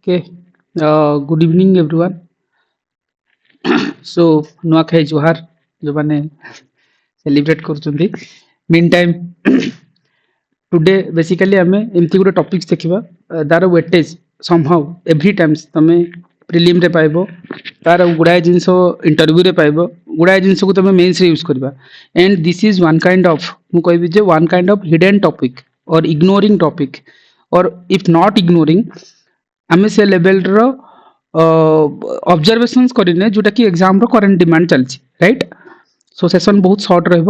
Okay. Good evening, everyone. So, Nuakhai Johar, जो माने celebrate କରୁଛନ୍ତି. Meantime, today basically ଆମେ ଏମିତି ଗୋଟେ ଟପିକ୍ସ ଦେଖିବା ତାର ୱେଟେଜ somehow every times ତମେ ପ୍ରିଲିମ ରେ ପାଇବ ତାର ଗୁଡ଼ାଏ ଜିନିଷ ଇଣ୍ଟରଭ୍ୟୁରେ ପାଇବ ଗୁଡ଼ାଏ ଜିନିଷକୁ ତମେ ମେନ୍ସରେ ୟୁଜ୍ କରିବା and this is one kind of ମୁଁ କହିବି ଯେ one kind of hidden topic or ignoring topic or if not ignoring ଆମେ ସେ ଲେଭେଲର ଅବଜରଭେସନ୍ସ କରିନେ ଯୋଉଟାକି ଏକ୍ଜାମର କରେଣ୍ଟ ଡିମାଣ୍ଡ ଚାଲିଛି ରାଇଟ୍ ସୋ ସେସନ୍ ବହୁତ ସର୍ଟ ରହିବ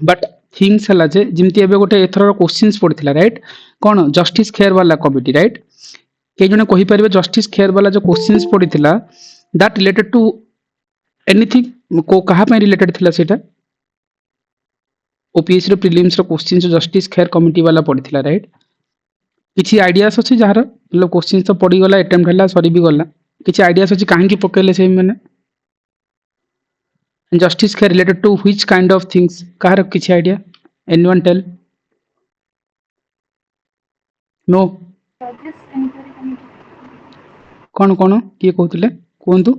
ବଟ୍ ଥିଙ୍ଗସ୍ ହେଲା ଯେ ଯେମିତି ଏବେ ଗୋଟେ ଏଥରର କୋଶ୍ଚିନ୍ସ ପଡ଼ିଥିଲା ରାଇଟ୍ କ'ଣ ଜଷ୍ଟିସ୍ ଖେର ବାଲା କମିଟି ରାଇଟ୍ କେହି ଜଣେ କହିପାରିବେ ଜଷ୍ଟିସ୍ ଖେର ବାଲା ଯୋଉ କୋଶ୍ଚିନ୍ସ ପଡ଼ିଥିଲା ଦ୍ୟାଟ୍ ରିଲେଟେଡ୍ ଟୁ ଏନିଥିଙ୍ଗ କାହା ପାଇଁ ରିଲେଟେଡ୍ ଥିଲା ସେଇଟା ଓପିଏସ୍ସିର ପ୍ରିଲିମ୍ସର କୋଶ୍ଚିନ୍ସ ଜଷ୍ଟିସ୍ ଖେର କମିଟି ବାଲା ପଡ଼ିଥିଲା ରାଇଟ୍ କିଛି ଆଇଡିଆସ୍ ଅଛି ଯାହାର କୋଶ୍ଚିନ୍ସ ତ ପଡ଼ିଗଲା ଆଟେମ୍ପ୍ଟ ହେଲା ସରି ବି ଗଲା କିଛି ଆଇଡିଆସ୍ ଅଛି କାହିଁକି ପକେଇଲେ ସେଇମାନେ justice care related to which kind of things kahar kichhi idea anyone tell no Judges Inquiry Committee. कौन कौन किए कहते कहतु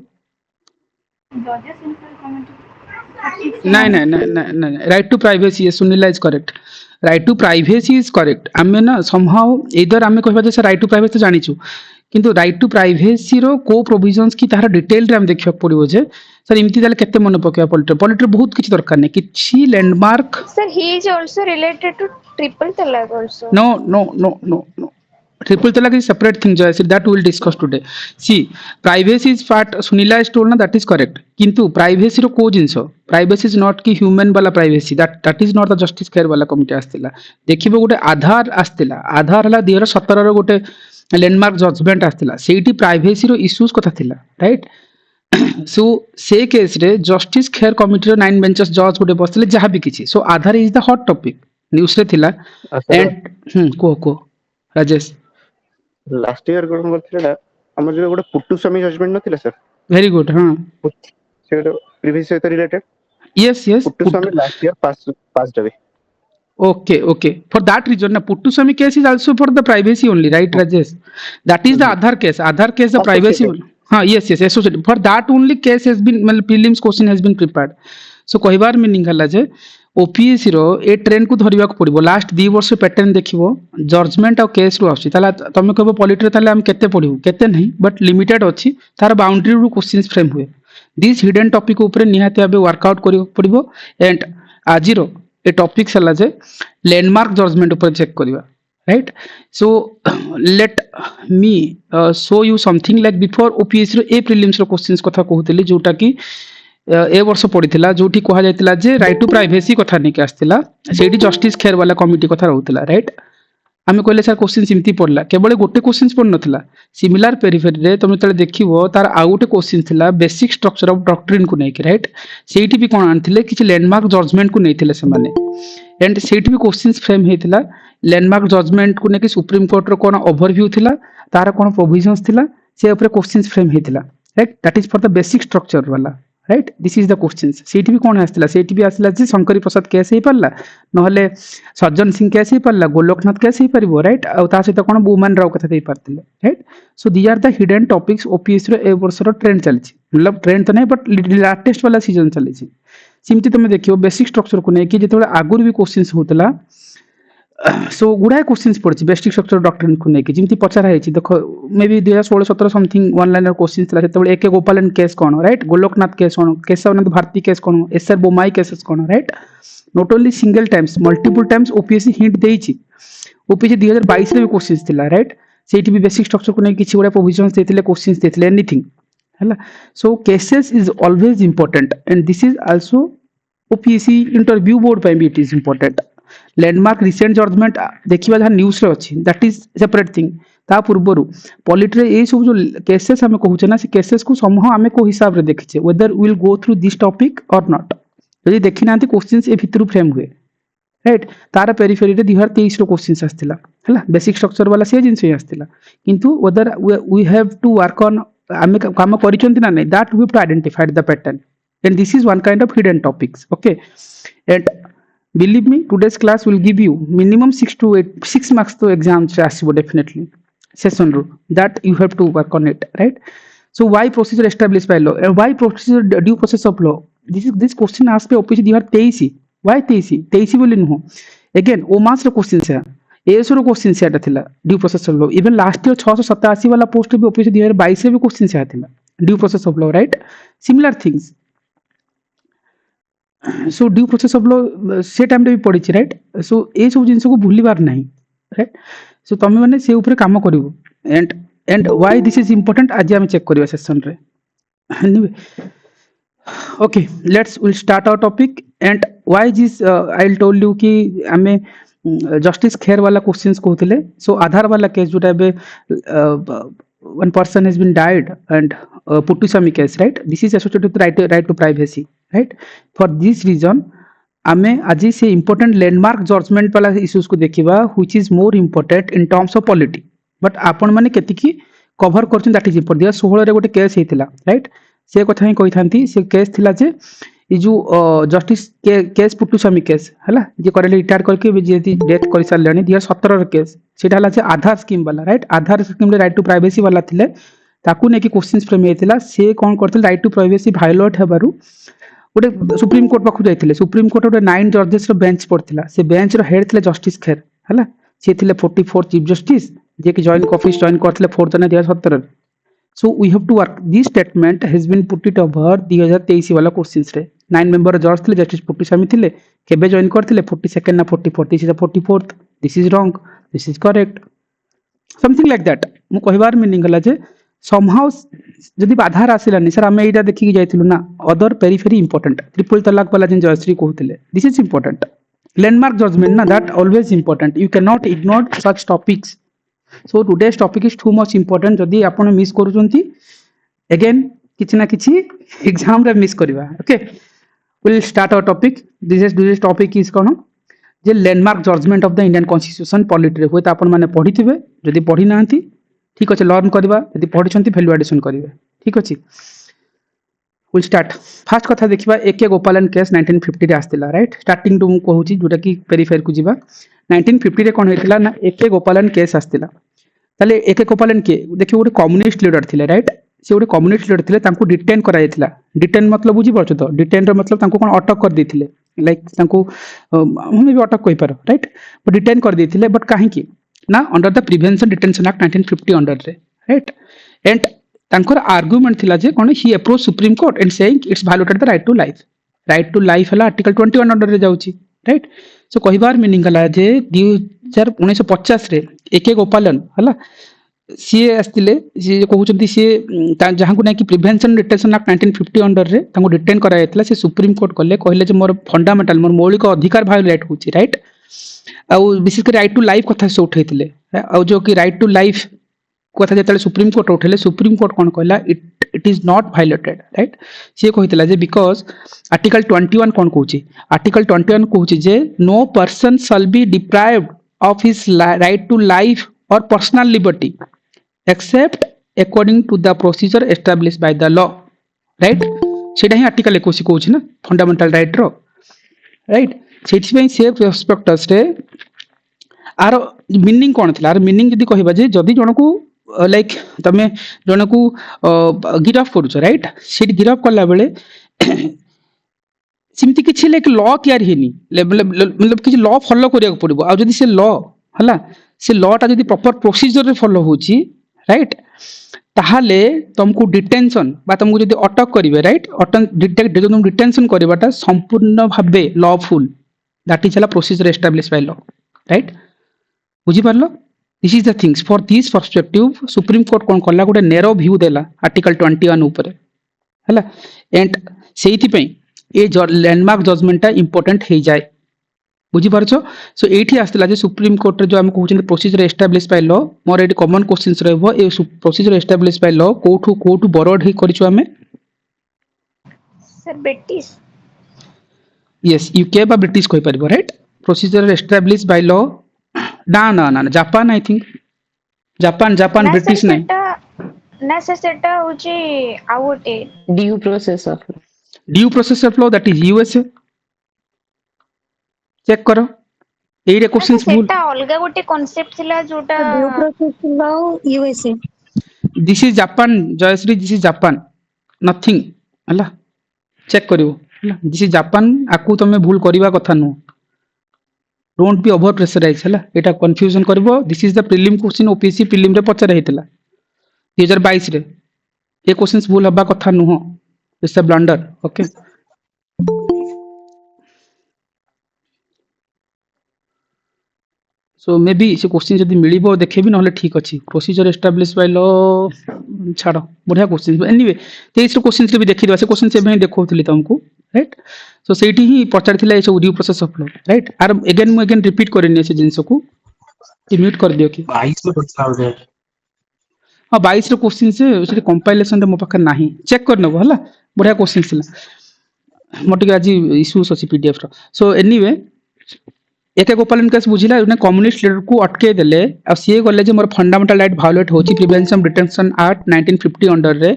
Judges Inquiry Committee. नहीं नहीं नहीं नहीं नहीं राइट टू प्राइवेसी सुनीला is correct right to privacy is correct आमे ना समहाउ इधर आमे कहबा जे राइट टू प्राइवेसी तो जानिछु किंतु राइट टू प्राइवेसी रो को प्रोविजंस की तार डिटेल रे हम देखिया पड़िबो जे सर इमती ताले केते मन पकेया पॉलिटर बहुत किछि दरकार नै किछि landmark Sir, he is also related to triple talaq also. no no no no no triple talaq is separate thing Jayasir, that we will discuss today see privacy is part sunila is told na that is correct kintu privacy ro ko jinso privacy is not ki human wala privacy that is not the justice care wala committee astila देखिबो गोटे आधार आस्तिला आधार हला 2017 रो गोटे landmark judgment आस्तिला सेठी privacy रो issues कथा थिला राइट सो से केस रे जस्टिस खेर कमिटी रो 9 बेंचेस जज गोटे बसले जहा भी किछि so Aadhaar is the hot topic news रे थिला एंड को राजेश लास्ट ईयर कोन करथिला हमर जे गोटे पुट्टू स्वामी जजमेंट नथिला सर वेरी गुड हां से प्रीवियस से related yes yes puttu Swami last year pass day okay for that reason na Puttuswamy case is also for the privacy only right Rajesh that is the Aadhaar case the privacy yes associated for that only case has been prelims question has been prepared so କହିବାର meaning ହେଲା ଯେ OPSC रो ए train को धरिबा को पड़िबो last 2 वर्ष pattern देखिबो judgement और case रो आछि ताला तमे कहबो पॉलिटी ताले हम केते पढिबो केते नहीं बट लिमिटेड अछि तार बाउंड्री रो क्वेश्चंस फ्रेम हुए दिस हिडन टॉपिक ऊपर निहाते आबे वर्कआउट करियो पड़िबो एंड आजिरो ए टॉपिक सला जे लैंडमार्क जजमेंट ऊपर चेक करिवा right so let me show you something like before OPSC रो ए प्रीलिम्स रो क्वेश्चंस कथा कहउतली जोटा की ए वर्ष पड़ीथिला जोठी कहा जायतिला जे राइट टू प्राइवेसी कथा नै के आस्तिला सेठी जस्टिस खेर वाला कमिटी कथा रहउतिला राइट आमे कहले सर क्वेश्चन सिमती पड़ला केवल गोटे क्वेश्चन पड़ नथिला सिमिलर पेरिफेरी रे तुम तले देखिबो तार आ गोटे क्वेश्चन थिला बेसिक स्ट्रक्चर ऑफ डॉक्ट्रिन को नै के राइट सेठी भी कोन आनथिले किछि लैंडमार्क जजमेंट को नैथिले से माने एंड सेठी भी क्वेश्चंस फ्रेम हेतिला लैंडमार्क जजमेंट को नै कि सुप्रीम कोर्ट रो कोन ओवरव्यू थिला तार कोन प्रोविजंस थिला से ऊपर क्वेश्चंस फ्रेम हेतिला right that is for the basic structure वाला right this is the questions सेठी भी कोन आस्तिला सेठी भी आस्तिला जे शंकरी प्रसाद केस हे परला नहले सज्जन सिंह केस हे परला गोलोकनाथ केस हे परिबो राइट आ ता सहित कोन वुमन राव कथा दे पारतिले right so these are the hidden topics OPS रो ए वर्ष रो ट्रेंड चलछि मतलब ट्रेंड तो नै बट लेटेस्ट वाला सीजन चलछि सिमती तुम देखियो बेसिक स्ट्रक्चर को नै कि जेतबे आगुर भी क्वेश्चंस होतला सो गुडाय क्वेश्चंस पड़छि बेसिक स्ट्रक्चर डॉक्ट्रिन को नै कि जिमती पचारा हेछि देखो may be 2016 17 something one liner questions थला सेतबे एके गोपालन केस कोन राइट गोलोकनाथ केस कोन केशवनंद भारती केस कोन एसआर बोमाई केसेस कोन right not only single times multiple times OPSC hint देछि ओपीएससी 2022 रे भी क्वेश्चंस थला राइट सेठी भी बेसिक स्ट्रक्चर को नै किछि गुडा प्रोविजंस देथिले क्वेश्चंस देथिले एनीथिंग हैला so cases is always important and this is also OPSC interview board पे भी it is important landmark recent judgment देखिबा जहा न्यूज रे अछि दैट इज सेपरेट थिंग ता पूर्वरु पॉलिटी रे ए सब जो केसेस हमें कहउछ ना से केसेस को समूह हमें को हिसाब रे देखिछे whether we will go through this topic और नॉट यदि देखि नांती क्वेश्चंस ए भितरु फ्रेम हुए राइट तार पेरिफेरी रे 2023 रो क्वेश्चंस आस्तिला हला बेसिक स्ट्रक्चर वाला से जिंस ही आस्तिला किंतु whether we have to work on हमें काम करिचंती ना नै that we have to identify the pattern and this is one kind of hidden topics okay and believe me today's class will give you minimum 6 to 8 6 marks to exam se asibo definitely session rule that you have to work on it, right? So why procedure established by law and why procedure due process of law? This question asked by OPC 2023. why 23 बोली नुह again ओ मास रो question से as रो question से थिला due process of law even last year 687 वाला post भी OPC 2022 में भी question से थिला due process of law, right? Similar things so due process of law से टाइम रे भी पड़ी छी, राइट? सो ए सब जिंस को भूलिबार नहीं, राइट? सो तमे माने से ऊपर काम करिवो and why this is important आज हम चेक करिवा सेशन रे। anyway okay, let's will start our topic and why this I'll told you कि हमें जस्टिस खेर वाला क्वेश्चंस कहते सो आधार वाला केस जोटा बे one person has been died and Puttuswamy case, right? This is associated with right to privacy, right? For this reason आमे आज से important landmark judgment वाला issues को देखिबा which is more important in terms of polity, but आपण माने केतिकी cover करछन that is important. 2016 रे गोटे केस हेतिला, राइट? से कथा ही कहिथांती से केस थिला जे ई जो जस्टिस केस पुट्टुस्वामी केस हला जे करले रिटायर करके जे डेथ कर सारलेनी 2017 रे केस सेटा हला जे आधार स्कीम वाला, राइट? आधार स्कीम रे राइट टू प्राइवेसी वाला थिले ताकू ने कि क्वेश्चंस फ्रेम हेतिला से कोन करथिल राइट टू प्राइवेसी वायोलेट हेबारु गोटे सुप्रीम कोर्ट पाखु जाइथिले। सुप्रीम कोर्ट गोटे 9 जजेस रो बेंच पड़थिला, से बेंच रो हेड थिले जस्टिस खेर हला, से थिले 44 चीफ जस्टिस जे कि जॉइन ऑफिस जॉइन करथिले 4 जनवरी 2017। So we have to work. This statement has been put it over 2023 वाला क्वेश्चंस रे 9 मेंबर जज थिले जस्टिस पुट्टुस्वामी थिले केबे जॉइन करथिले 42nd ना 44 this is 44th, this is wrong, this is correct, something like that. मु कहबार मीनिंग हला जे समहाउ जदि आधार आसिलानी सर आमे एटा देखि कि जाइथिलु ना other periphery important triple talaq वाला जिन जजश्री कहथिले this is important landmark judgment ना that always important, you can not ignore such topics. So today's topic is too much important जदि आपण मिस करूचंती अगेन किछि ना किछि एग्जाम रे मिस करबा। Okay, will start our topic. This topic is कोन जे landmark judgement of the Indian constitution polity रे होय त आपण माने पढिथिबे, जदि पढि नाहंती ठीक अछि लर्न करबा, जदि पढिछंती वैल्यू एडिशन करबे, ठीक अछि? Will start. फर्स्ट कथा देखिबा एके गोपालन केस 1950 रे आस्तिला, राइट? स्टार्टिंग टू मु कहूची जोटा कि पेरिफेर को जिबा 1950 रे कोन हेतिला ना एके गोपालन केस आस्तिला। ताले एके गोपालन के देखियो गोटे कम्युनिस्ट लीडर थिले, राइट? से गोटे कम्युनिस्ट लीडर थिले, तांको डिटेन करा जायतिला। डिटेन मतलब बुझी परछ तो डिटेन रो मतलब तांको कोन अटक कर दिथिले, लाइक तांको हम भी अटक कहि पारो, राइट? बट डिटेन कर दिथिले, बट काहे की ना under the prevention detention act 1950 under रे, राइट? एंड तांकर आर्गुमेंट थिला जे कोन he approach supreme court and saying it's violated the right to life. Right to life हला आर्टिकल 21 अंडर रे जाउची, राइट? सो कहिबार मीनिंग हला जे 1950 रे एके गोपालन हला सीए आस्तिले, सी कहउचंती सी जहां को नै कि प्रिवेंशन डिटेंशन एक्ट 1950 अंडर रे तांको डिटेन करा जायतला। से सुप्रीम कोर्ट कहले जे मोर फंडामेंटल मोर मौलिक अधिकार वायोलेट होची, राइट? आ विशेष कर राइट टू लाइफ कथा से उठैतिले, आ जो कि राइट टू लाइफ कथा जेतले सुप्रीम कोर्ट उठेले, सुप्रीम कोर्ट कोन कहला it is not violated, right? से कहितला जे बिकॉज़ आर्टिकल 21 कोन कहूची, आर्टिकल 21 कहूची जे no person shall be deprived of his right to life और personal liberty except according to the procedure established by the law, right? सेटा ही आर्टिकल 21 कहूची ना फंडामेंटल राइट रो, राइट? सेठी पई से प्रोस्पेक्टस रे आर मीनिंग कोन थिला, आर मीनिंग जदी कहबा जे जदी जणको लाइक तमे जणको गिरफ करूछ, राइट? सेठी गिरफ करला बेले सिमती किछि लाइक लॉ तयार हेनी, मतलब किछि लॉ फॉलो करिया पड़िबो। आ जदी से लॉ हला से लॉ ता जदी प्रॉपर प्रोसीजर रे फॉलो होची, राइट? ताहाले तुमको डिटेंशन बा तुमको जदी अटक करिवे, राइट? डिटेक्ट जदी तुम डिटेंशन करबाटा संपूर्ण भाबे लॉफुल, दैट इज हला procedure established by law, right? बुझी पारलो? This is the things for this perspective supreme court कोन कला गोटे नेरो व्यू देला आर्टिकल 21 ऊपर हला। एंड सेहिति पई ए लैंडमार्क जजमेंट इंपोर्टेंट हे जाय, बुझी पारछो? सो एठी आस्तला जे सुप्रीम कोर्ट रे जो हम कहउछन प्रोसीजर एस्टैब्लिश्ड बाय लॉ, मोर एटी कॉमन क्वेश्चंस रहबो ए प्रोसीजर एस्टैब्लिश्ड बाय लॉ कोठू बरोड हे करिछो हमें सर ब्रिटिश, यस यूके बा ब्रिटिश कहि परबो, right? Procedure established by law ना Japan, I think Japan British नहीं ना सर सेटा होची आउटे due process of law that is USA. Check करो एइरे क्वेश्चंस भूल सेटा अलगा गोटे कांसेप्ट थिला जोटा due process law USA this is Japan जयश्री दिस इज जापान नथिंग हला चेक करिवो हला दिस इज जापान आकु तमे भूल करिवा कथा नु डोंट बी ओवर प्रेशराइज हला एटा कंफ्यूजन करबो this is the prelim question OPSC prelim रे पचरा हेतिला 2022 रे ए क्वेश्चंस भूल हबा कथा नु it's a blunder okay so may be से क्वेश्चन जदि मिलिबो देखेबी नहले ठीक अछि प्रोसीजर एस्टैब्लिश बाय लॉ छाड़ बढ़िया क्वेश्चन एनीवे 23 क्वेश्चन रे भी देखि दिबा से क्वेश्चन से भी देखौतली तुमको राइट सो सेठी ही पचार थिला ए सब due process of law right are again repeat करनी से जिंस को म्यूट कर दियो कि 22 में पढ़ा हो गया हां 22 रो क्वेश्चन से कंपाइलेशन रे मो पाखा नाही चेक कर नबो हला बढ़िया क्वेश्चन थिला मोटे आज इश्यूज अछि पीडीएफ रो सो एनीवे एक गोपालन केस बुझिला उन्हें कम्युनिस्ट लीडर को अटके देले आ सी गले जे मोर फंडामेंटल राइट वायोलेट होची प्रिवेंशन डिटेंशन एक्ट 1950 अंडर रे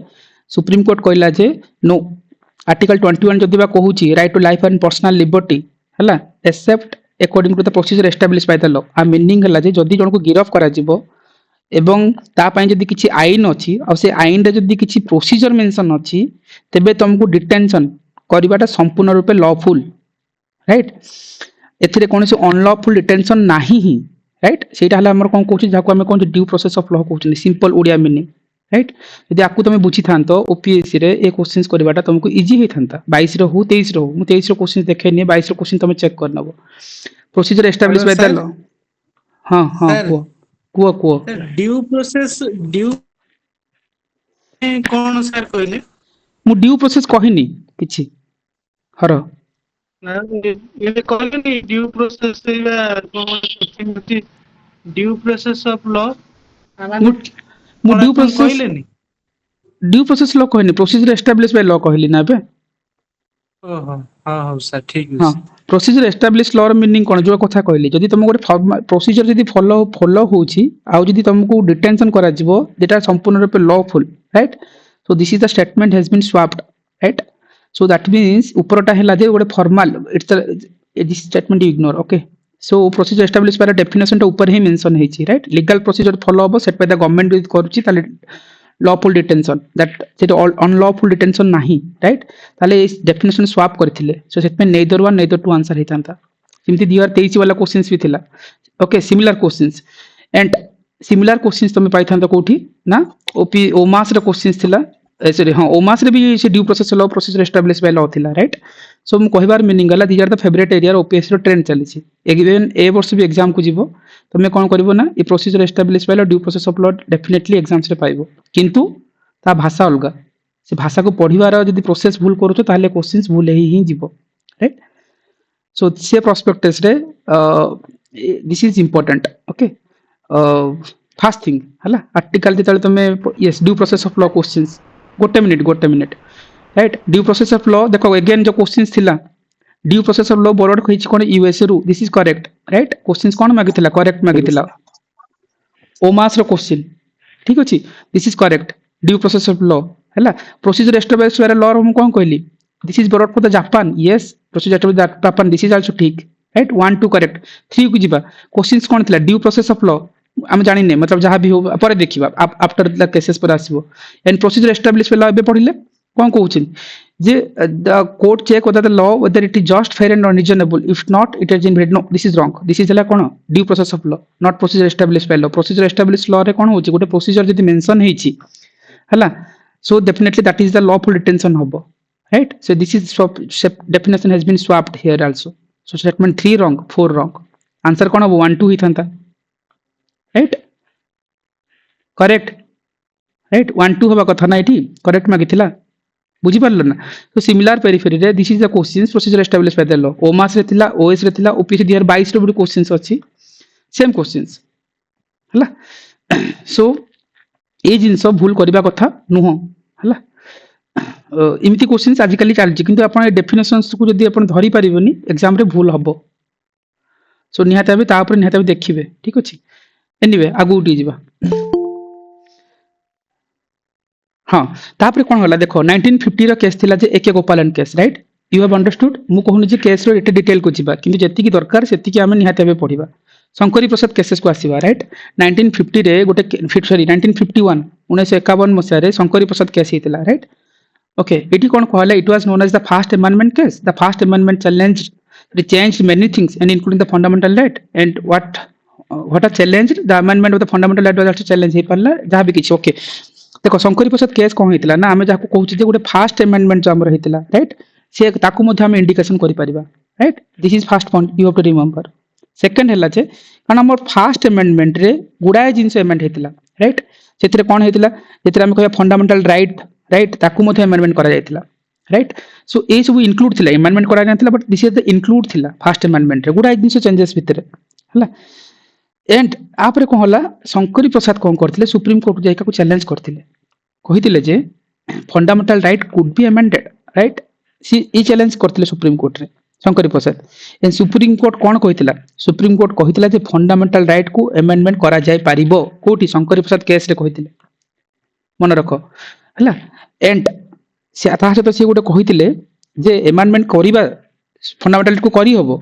सुप्रीम कोर्ट कहला जे नो आर्टिकल 21 जदि बा कहूची right to life and personal liberty हला except according to the procedure establish by the law आ मीनिंग हला जे जदि जण को गिरफ करा जिवो एवं ता पई जदि किछि आईन अछि आ से आईन रे जदि किछि प्रोसीजर मेंशन अछि तबे तुमको डिटेंशन करिबाटा संपूर्ण रूपे लॉफुल राइट एथिरे कोनसे अनलॉफुल डिटेंशन नाही ही राइट सेटा हला हमर कोन कोछि जाको हम कोन ड्यू प्रोसेस ऑफ लॉ कोछि सिंपल ओडिया मीनिंग राइट यदि आकु तमे बुझी थांतो ओपीएससी रे ए क्वेश्चंस करबाटा तुमको इजी हे थांता 22 रो हो 23 रो मु 23 रो क्वेश्चन देखे नि 22 रो क्वेश्चन तमे चेक कर नबो procedure establish by the law हां हां को ड्यू प्रोसेस ड्यू कौन सर कहले मु ड्यू प्रोसेस कहिनी किछि हर ये कहले नहीं ड्यू प्रोसेस से कौन ड्यू प्रोसेस ऑफ लॉ मु ड्यू प्रोसेस कहले नहीं ड्यू प्रोसेस लॉ कहिनी प्रोसीजर एस्टैब्लिश बाय लॉ कहली ना बे ओहो हां हां सर ठीक है हां प्रोसीजर एस्टैब्लिश लॉ र मीनिंग कोन जो कथा कहली जदि तुम गोटे प्रोसीजर जदि फॉलो होउची आ जदि तुमको डिटेंशन करा जिवो जेटा संपूर्ण रूप lawful right so this is the statement has been swapped right so that means ऊपरटा हैला जे गोटे formal it's this statement you ignore okay so procedure establish by definition टा ऊपर ही मेंशन हेची राइट लीगल प्रोसीजर फॉलो होबो set by the government with करूची ताले लॉफुल डिटेंशन दैट सेट अनलॉफुल डिटेंशन नाही राइट ताले इस डेफिनेशन स्वैप करथिले सो सेट में neither one nether to answer हेतांता जेमति 2023 वाला क्वेश्चंस भी थिला okay similar questions and similar questions तमे पाइथांता कोठी ना ओपी ओमास रे क्वेश्चंस थिला सॉरी हां ओमास रे भी से due process law procedure establish by law थिला राइट सो मु कहबार मीनिंग गला these are the favourite area ओपीएस रो ट्रेंड चली छी इवन ए वर्ष भी एग्जाम को जीवो तमे कोन करबो ना ए procedure establish by law due process of law definitely exams रे पाइबो किंतु ता भाषा अलगा से भाषा को पढिबार जदी प्रोसेस भूल करूछो ताले क्वेश्चंस भूल ही जीवो राइट सो से प्रोस्पेक्टस रे this is important okay first thing हला आर्टिकल जेतले तमे yes due process of law questions गोटे minute right due process of law देखो अगेन जो क्वेश्चंस थिला due process of law board कहिछि कोन यूएसए रु this is correct right questions कोन मागिथिला करेक्ट मागिथिला ओमास रो क्वेश्चन ठीक अछि this is correct due process of law हला प्रोसीजर एस्टैब्लिश बाय लॉ हम कोन कहली this is board for the Japan yes procedure establish Japan this is also ठीक राइट 1 2 करेक्ट 3 को जीवा क्वेश्चंस कोन थिला ड्यू प्रोसेस ऑफ लॉ हम जानि नै मतलब जहां भी हो पर देखिबा आफ्टर द केसेस पर आसीबो and procedure establish by law बे पढिले कोन कहउछिन जे the court check whether the law whether it is just fair and reasonable if not it is invalid no this is wrong this is la kono due process of law not procedure established by law procedure established law रे कोन होची गोटे procedure जदी mention हेची हला so definitely that is the lawful detention hobo right so this is definition has been swapped here also so statement 3 wrong 4 wrong answer कोन होबो 1 2 ही थांता right correct right 1 2 होबा कथा ना एठी करेक्ट मागिथिला बुझी पारलो ना तो सिमिलर पेरिफेरी रे this is the questions procedure establish by the law ओमास रे थिला ओएस रे थिला ओपीसी 2022 रे भी क्वेश्चंस अछि सेम क्वेश्चंस हला सो ए जिंस भूल करबा कथा नुह हला इमिति क्वेश्चंस आजिकली चलछि किंतु आपण डेफिनेशंस को जदी आपण धरि परिबोनी एग्जाम रे भूल हबो सो निहाते आबे ता ऊपर निहाते देखिबे ठीक अछि एनीवे आगु उठी जिबा हाँ तापरे कोन होला देखो 1950 रो केस थिला जे एके Gopalan case right you have understood मु कहूनी जे केस रो एटे डिटेल को जिबा किंतु जेतिकी दरकार सेतिकी आमे निहाते भाबे पढिबा शंकरी प्रसाद केसेस को आसीबा राइट 1950 रे गोटे सॉरी 1951 1951 मसिया रे शंकरी प्रसाद केस हितला राइट ओके इटी कोन कहला it was known as the first amendment case the first amendment challenged it changed many things and including the fundamental right and what are challenged the amendment of the fundamental right was also challenge हे परला जहाँ भी किसी okay देखो Shankari Prasad case कौन हितला ना आमे जाको कहउछि जे गोटे first amendment जो हमर हितला राइट से ताकू मध्ये हम इंडिकेशन करि परिबा right this is first point you have to remember second हैला जे कारण हमर फर्स्ट अमेंडमेंट रे गुडाय जिंस अमेंड हितला राइट सेतिरे कोन हितला जेतिरे हम कहया फंडामेंटल राइट ताकू मध्ये अमेंडमेंट करा जायतिला राइट सो ए सब इंक्लूड थिला अमेंडमेंट करा नथिला but this is the include थिला फर्स्ट अमेंडमेंट रे गुडाय जिंस चेंजेस भितरे हला एंड आपरे कोन होला शंकरी प्रसाद कोन करथिले सुप्रीम कोर्ट जायका को चैलेंज करथिले कहिथिले जे fundamental right could be amended right सी ई चैलेंज करथिले सुप्रीम कोर्ट रे Shankari Prasad and supreme court कोन कहिथिला सुप्रीम कोर्ट कहिथिला जे फंडामेंटल राइट को अमेंडमेंट करा जाय पारिबो कोठी शंकरी प्रसाद केस रे कहिथिले मन रखो हला एंड से आता सहित से गोटे कहिथिले जे अमेंडमेंट करिबा फंडामेंटल को करी हबो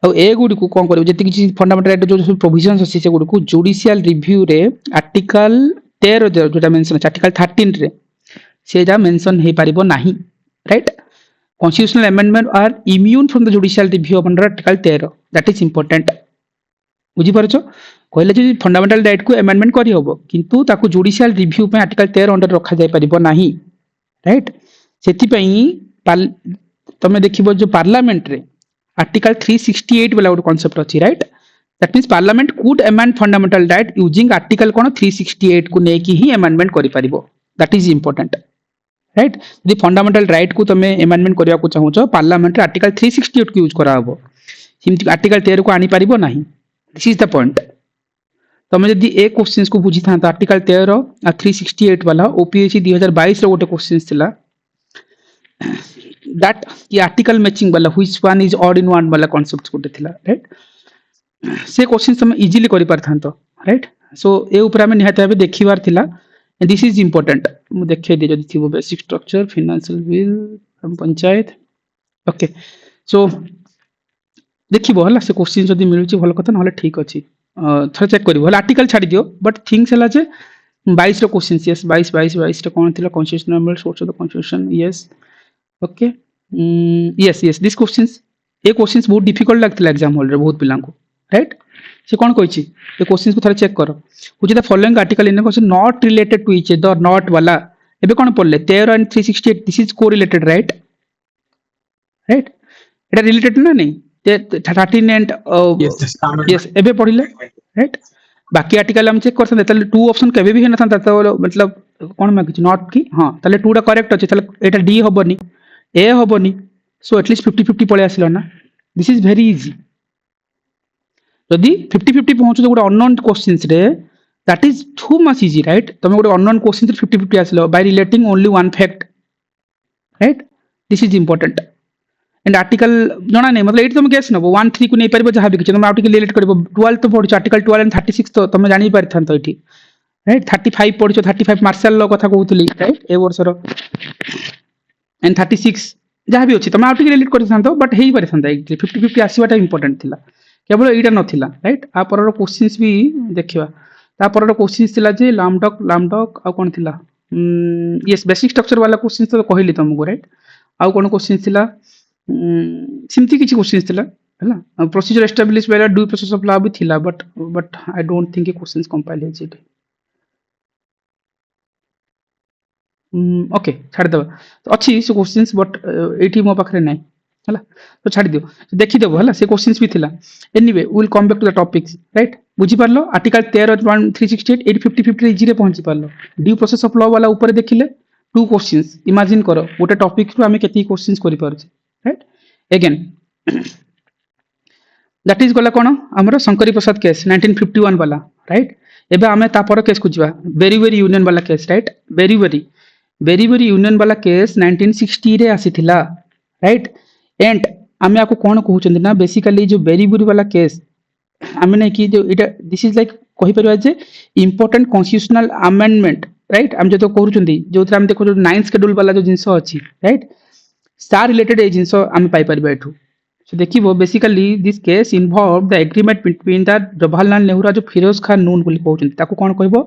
आ ए गुडी को कोन करिबो जति किछि फंडामेंटल राइट जो प्रोविजंस अछि से गुडी को जुडिशियल रिव्यू रे आर्टिकल 13 जोटा मेंशन आर्टिकल 13 रे से जा मेंशन हे पारिबो नाही right constitutional amendment are immune from the judicial review under article 13 that is important बुझी परछो कहले जे फंडामेंटल राइट को अमेंडमेंट करी हबो किंतु ताको जुडिशियल रिव्यू पे आर्टिकल 13 अंडर रखा जाय परिबो नाही राइट सेति पई तमे देखिबो जो पार्लियामेंट रे आर्टिकल 368 वाला एक कांसेप्ट अछि right that means parliament could amend fundamental right using article कोन 368 को नेकी ही अमेंडमेंट करि परिबो दैट इज इंपोर्टेंट राइट यदि फंडामेंटल राइट को तमे अमेंडमेंट करिया को चाहू छ पार्लियामेंट रे आर्टिकल 368 को यूज करा हबो सिमति आर्टिकल 13 को आनी परिबो नाही दिस इज द पॉइंट तमे यदि ए क्वेश्चंस को बुझी था आर्टिकल 13 आ 368 वाला ओपीएससी 2022 रो गोटे क्वेश्चंस थिला दैट ये आर्टिकल मैचिंग वाला which one is odd in one वाला कांसेप्ट गोटे थिला राइट से क्वेश्चंस तमे इजीली करि परथांतो राइट सो ए ऊपर हमें निहाते भाबे देखिबार थिला and this is important मु देखे दे जदि थिबो बेसिक स्ट्रक्चर फाइनेंशियल बिल हम पंचायत ओके सो देखिबो हला से क्वेश्चन जदि मिलुची भलो कथा नहले ठीक अछि थोड़ा चेक करिवो हला आर्टिकल छाडी दियो बट थिंग्स हला जे 22 रो क्वेश्चन यस 22 रो कोन थिला constitutional amendment source of the constitution yes okay yes this questions A questions बहुत डिफिकल्ट लगथिला एग्जाम हॉल रे बहुत पिलांको राइट से कोन कहिछि ए क्वेश्चंस को थोड़ा चेक करो which is the following article in question not related to each other not वाला एबे कोन पड़ले 13 and 368 this is corelated right एटा रिलेटेड ना नहीं 13 एंड यस एबे पढ़िले राइट बाकी आर्टिकल हम चेक करथन तले टू ऑप्शन केबे भी हेना था तो मतलब कोन में किछ नॉट की हां तले टू टा करेक्ट अछि तले एटा डी होबनी ए होबनी सो एटलीस्ट 50-50 पळे आसिलो ना दिस इज वेरी इजी यदि 50-50 पहुंचो तो गोटे अननोन क्वेश्चंस रे that is too much easy right तमे गोटे अननोन क्वेश्चन रे 50-50 आसलो by relating only one fact right this is important and article जणा नै मतलब एटी तमे गेस नबो 1-3 को नै परबो जहा भी किछ तमे आउट के रिलेट करबो 12 तो पढिछ आर्टिकल 12 एंड 36 तो तमे जानि परथान तो एटी राइट 35 पढिछ 35 मार्शल लो कथा कहउतली राइट ए वर्ष रो एंड 36 जहा भी अछि तमे आउट के रिलेट करथान तो बट हेई परथान 50-50 आसीबाटा इंपोर्टेंट थिला केवल एटा नथिला राइट आ परर क्वेश्चंस भी देखिबा ता परर क्वेश्चंस थिला जे लामडक आ कोन थिला यस बेसिक स्ट्रक्चर वाला क्वेश्चंस तो कहली तुमको राइट आ कोन क्वेश्चंस थिला सिम्ति किछि क्वेश्चंस थिला हला procedure establish by due process of law भी थिला but I don't think a questions compile हे जेट ओके छाड़ दबा तो अच्छी से क्वेश्चंस बट एटी मो पाखरे नै हला तो छाड़ दियो देखि देबो हला से क्वेश्चंस भी थिला anyway we will come back to the topics right बुझी पारलो आर्टिकल 13 368 850 रे इजी रे पहुंची पारलो ड्यू प्रोसेस ऑफ लॉ वाला ऊपर देखिले टू क्वेश्चंस इमेजिन करो गोटे टॉपिक रो हमें केती क्वेश्चंस करि परछे राइट अगेन दैट इज गला कोन हमरो शंकरी प्रसाद केस 1951 वाला राइट एबे हमें ता पर केस कुछबा वेरी वेरी यूनियन वाला case right very very union वाला केस 1960 रे आसीथिला राइट एंड आमे आपको कोन कहउछन ना बेसिकली जो वेरी वेरी वाला केस आमे नै कि जो इटा दिस इज लाइक कहि परबा जे इंपोर्टेंट कॉन्स्टिट्यूशनल अमेंडमेंट राइट हम जो तो कहउछन जो हम देखो जो 9th शेड्यूल वाला जो जिंस अछि राइट स्टार रिलेटेड ए जिनस आम पाइपर एठू सो देखिए basically this case involve the agreement between the Jawaharlal Nehru जो फिरोज खान नून बोली कहउछन ताको कोन कहबो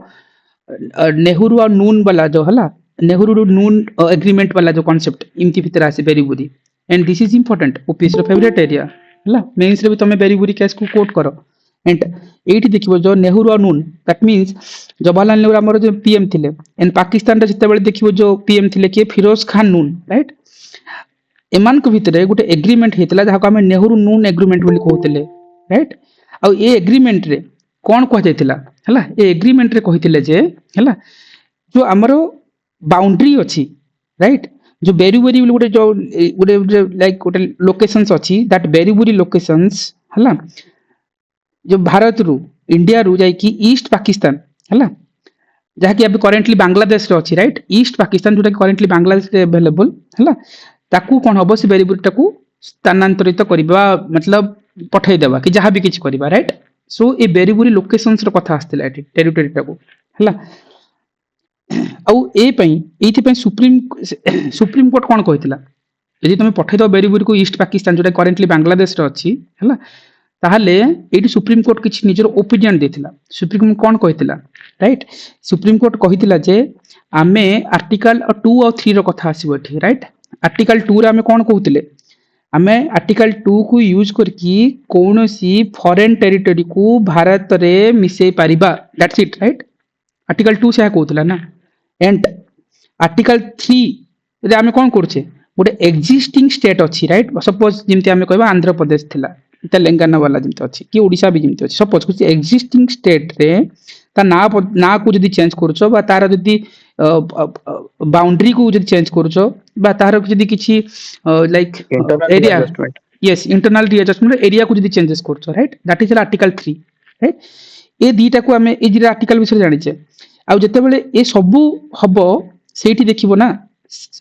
नेहरू और नून वाला जो हला नेहरू नून एग्रीमेंट वाला जो कांसेप्ट इमती भीतर आसे Berubari and this is important OPS रो फेवरेट एरिया हला मेंस रे भी तमे बेरीबुरी केस को कोट करो एंड एठी देखिबो जो नेहरू और नून दैट मींस जवाहरलाल नेहरू हमर जो पीएम थिले एंड पाकिस्तान रे जते बेले देखिबो जो पीएम थिले के फिरोज खान नून राइट एमान को भितरे गोटे एग्रीमेंट हेतला जहा को हम नेहरू नून एग्रीमेंट बोली कहउतले राइट आ ए एग्रीमेंट रे कोन कह जायतिला हला ए एग्रीमेंट रे कहितिले जे हला जो हमरो बाउंड्री अछि राइट जो बेरीबुरी गोटे जो गोटे लाइक गोटे लोकेशंस अछि दैट बेरीबुरी लोकेशंस हला जो भारत रु इंडिया रु जाई कि ईस्ट पाकिस्तान हला जहा कि अभी करेंटली बांग्लादेश रे अछि राइट ईस्ट पाकिस्तान जोटा कि करेंटली बांग्लादेश रे अवेलेबल हला ताकू कोन हबो से बेरीबुरी टाकू स्थानांतरित करबा मतलब पठै देबा कि जहा भी किछ करबा राइट सो ए बेरीबुरी लोकेशंस रो कथा आस्तिला एठी टेरिटरी टाकू हला आउ ए पई एथि पई सुप्रीम कोर्ट कोन कहितला यदि तुम पठै दो बेरीबुरी को ईस्ट पाकिस्तान जोटा करेंटली बांग्लादेश रे अछि हला ताहले एठी सुप्रीम कोर्ट किछ निजर ओपिनियन देथिला सुप्रीम कोर्ट कोन कहितला राइट सुप्रीम कोर्ट कहितला जे आमे आर्टिकल 2 और 3 रो कथा आसीबो एठी राइट आर्टिकल 2 रे आमे कोन कहउतले आमे आर्टिकल 2 को यूज करकी कोनोसी फॉरेन टेरिटरी को भारत रे मिसै परिबा दैट्स इट राइट आर्टिकल 2 से कहउतला ना एंड आर्टिकल 3 रे आमे कोन करछे गोटे एक्जिस्टिंग स्टेट अछि राइट सपोज जिमते आमे कहबा आंध्र प्रदेश थिला तेलंगाना वाला जिमते अछि कि ओडिसा भी जिमते अछि सपोज कुछ एक्जिस्टिंग स्टेट रे ता ना को जदी चेंज करछो बा तार जदी बाउंड्री को जदी चेंज करछो बा तार जदी किछि like area yes internal readjustment area को जदी चेंजेस करछो right that is article 3 right ए दीटा को हमें ए जे आर्टिकल विषय जानि छे आ जते बेले ए सबु हबो सेठी देखिबो ना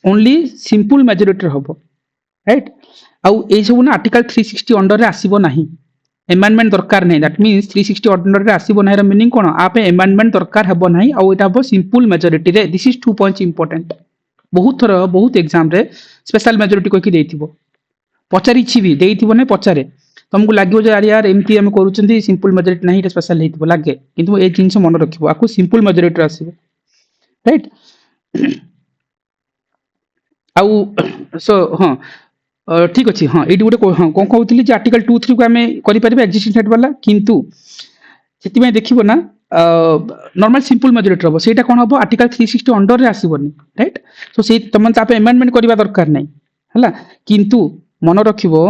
ओनली सिंपल मेजॉरिटी हबो राइट आ ए सब ना आर्टिकल 360 अंडर रे आसीबो नाही एमेंडमेंट दरकार नहीं दैट मींस 360 अंडर रे आसीबो नाही रे मीनिंग कोन आ पे एमेंडमेंट दरकार हबो नाही आ एटा हबो सिंपल मेजॉरिटी रे दिस इज 2 पॉइंट्स इंपोर्टेंट बहुत थर बहुत एग्जाम रे स्पेशल मेजॉरिटी को कि देथिबो पचारि छि भी देथिबो नै पचारे तुमको लागियो जे यार एमती हम करूचंती सिंपल मेजॉरिटी नाही रे स्पेशल हेथिबो लागे किंतु ए जिंस मन रखिबो आकु सिंपल मेजॉरिटी आसीबो राइट आउ सो हां ठीक अछि हां एटी गोटे हां कोन कहउतली जे आर्टिकल 2 3 को हमें करि परबे एक्जिस्टिंग स्टेट वाला किंतु सेति में देखिबो ना नॉर्मल सिंपल मेजॉरिटी रहबो सेटा कोन हबो आर्टिकल 360 अंडर रे आसीबोनी राइट सो से तमन तापे अमेंडमेंट करबा दरकार नै हला किंतु मन रखिबो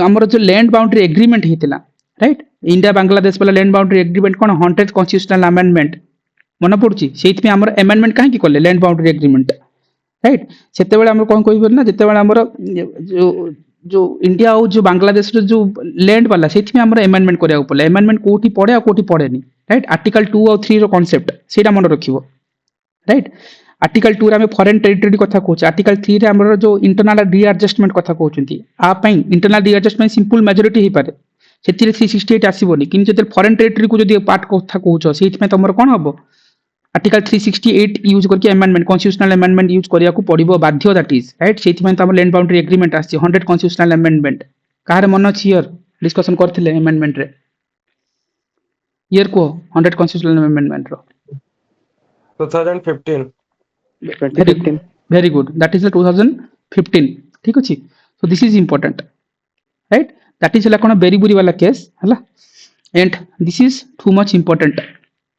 हमर जो लैंड बाउंड्री एग्रीमेंट हेतिला राइट इंडिया बांग्लादेश वाला लैंड बाउंड्री एग्रीमेंट कोन 100 कॉन्स्टिट्यूशनल अमेंडमेंट मन पड़ुची सेति में हमर अमेंडमेंट काहे की करले लैंड बाउंड्री एग्रीमेंट राइट सेते बेले हमर कोन कहबो ना जेते बेले हमर जो इंडिया और जो बांग्लादेश रो जो लैंड वाला सेति में हमर अमेंडमेंट करिया पड़ले अमेंडमेंट कोठी पड़े आ कोठी पड़ेनी राइट आर्टिकल 2 और 3 रो कांसेप्ट सेटा मन रखिबो राइट आर्टिकल 2 रे हम फॉरेन टेरिटरी कथा कहूछ आर्टिकल 3 रे हमर जो इंटरनल रीएडजस्टमेंट कथा कहउचंती आ पई इंटरनल रीएडजस्टमेंट सिंपल मेजॉरिटी हे पारे सेति रे 368 आसीबोनी किन जते फॉरेन टेरिटरी को जदी पार्ट कथा कहउछ सेति में तमर कोन हबो आर्टिकल 368 यूज करके अमेंडमेंट कॉन्स्टिट्यूशनल अमेंडमेंट यूज करिया को पड़िबो बाध्य दैट इज राइट सेति में तमर लैंड बाउंड्री एग्रीमेंट आसी 100 कॉन्स्टिट्यूशनल अमेंडमेंट कार मन अछि हियर डिस्कशन करथिले अमेंडमेंट रे हियर को 100 constitutional amendment row 2015 2015 very good that is the 2015 ठीक अछि so this is important right that is la कोन बेरीबुरी वाला केस हला and this is too much important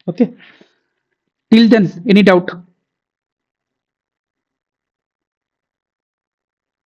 okay till then any doubt